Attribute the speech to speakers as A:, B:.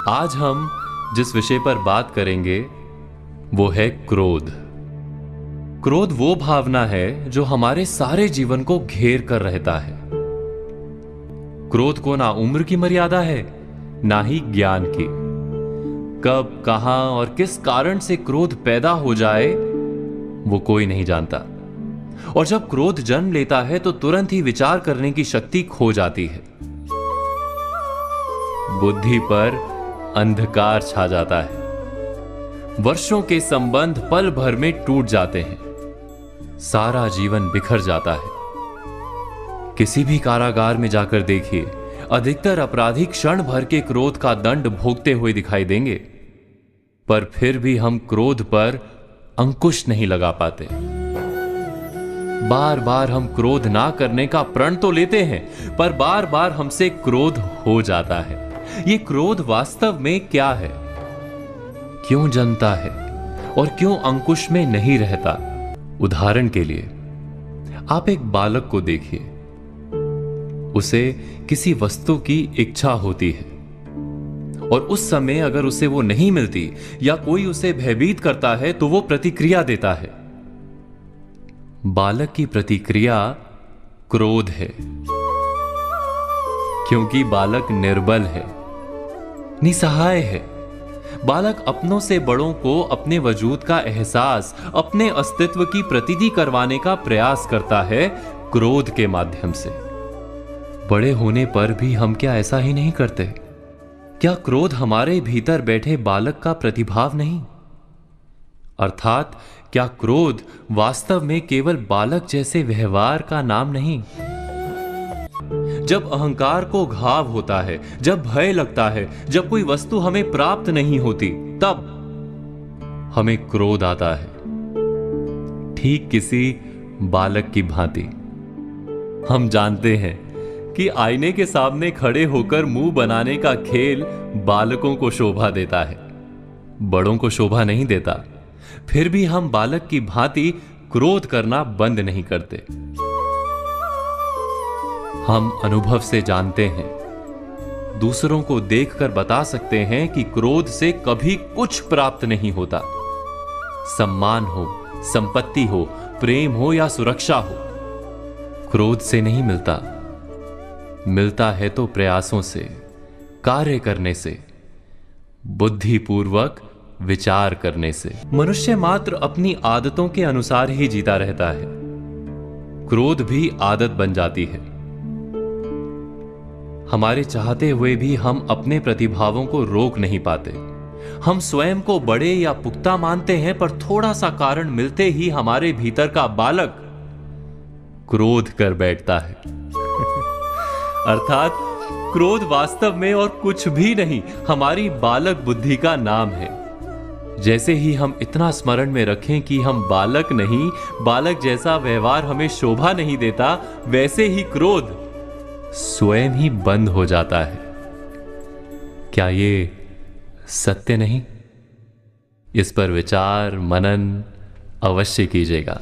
A: आज हम जिस विषय पर बात करेंगे वो है क्रोध। क्रोध वो भावना है जो हमारे सारे जीवन को घेर कर रहता है। क्रोध को ना उम्र की मर्यादा है, ना ही ज्ञान की। कब, कहां और किस कारण से क्रोध पैदा हो जाए वो कोई नहीं जानता। और जब क्रोध जन्म लेता है तो तुरंत ही विचार करने की शक्ति खो जाती है। बुद्धि पर अंधकार छा जाता है। वर्षों के संबंध पल भर में टूट जाते हैं। सारा जीवन बिखर जाता है। किसी भी कारागार में जाकर देखिए, अधिकतर अपराधी क्षण भर के क्रोध का दंड भोगते हुए दिखाई देंगे, पर फिर भी हम क्रोध पर अंकुश नहीं लगा पाते। बार बार हम क्रोध ना करने का प्रण तो लेते हैं, पर बार बार हमसे क्रोध हो जाता है। ये क्रोध वास्तव में क्या है, क्यों जन्मता है और क्यों अंकुश में नहीं रहता? उदाहरण के लिए आप एक बालक को देखिए। उसे किसी वस्तु की इच्छा होती है और उस समय अगर उसे वो नहीं मिलती या कोई उसे भयभीत करता है तो वो प्रतिक्रिया देता है। बालक की प्रतिक्रिया क्रोध है, क्योंकि बालक निर्बल है, निसहाय है। बालक अपनों से बड़ों को अपने वजूद का एहसास, अपने अस्तित्व की प्रतीति करवाने का प्रयास करता है क्रोध के माध्यम से। बड़े होने पर भी हम क्या ऐसा ही नहीं करते? क्या क्रोध हमारे भीतर बैठे बालक का प्रतिभाव नहीं? अर्थात क्या क्रोध वास्तव में केवल बालक जैसे व्यवहार का नाम नहीं? जब अहंकार को घाव होता है, जब भय लगता है, जब कोई वस्तु हमें प्राप्त नहीं होती, तब हमें क्रोध आता है, ठीक किसी बालक की भांति। हम जानते हैं कि आईने के सामने खड़े होकर मुंह बनाने का खेल बालकों को शोभा देता है, बड़ों को शोभा नहीं देता। फिर भी हम बालक की भांति क्रोध करना बंद नहीं करते। हम अनुभव से जानते हैं, दूसरों को देखकर बता सकते हैं कि क्रोध से कभी कुछ प्राप्त नहीं होता। सम्मान हो, संपत्ति हो, प्रेम हो या सुरक्षा हो, क्रोध से नहीं मिलता। मिलता है तो प्रयासों से, कार्य करने से, बुद्धिपूर्वक विचार करने से। मनुष्य मात्र अपनी आदतों के अनुसार ही जीता रहता है। क्रोध भी आदत बन जाती है। हमारे चाहते हुए भी हम अपने प्रतिभावों को रोक नहीं पाते। हम स्वयं को बड़े या पुख्ता मानते हैं, पर थोड़ा सा कारण मिलते ही हमारे भीतर का बालक क्रोध कर बैठता है। अर्थात क्रोध वास्तव में और कुछ भी नहीं, हमारी बालक बुद्धि का नाम है। जैसे ही हम इतना स्मरण में रखें कि हम बालक नहीं, बालक जैसा व्यवहार हमें शोभा नहीं देता, वैसे ही क्रोध स्वयं ही बंद हो जाता है। क्या ये सत्य नहीं? इस पर विचार मनन अवश्य कीजिएगा।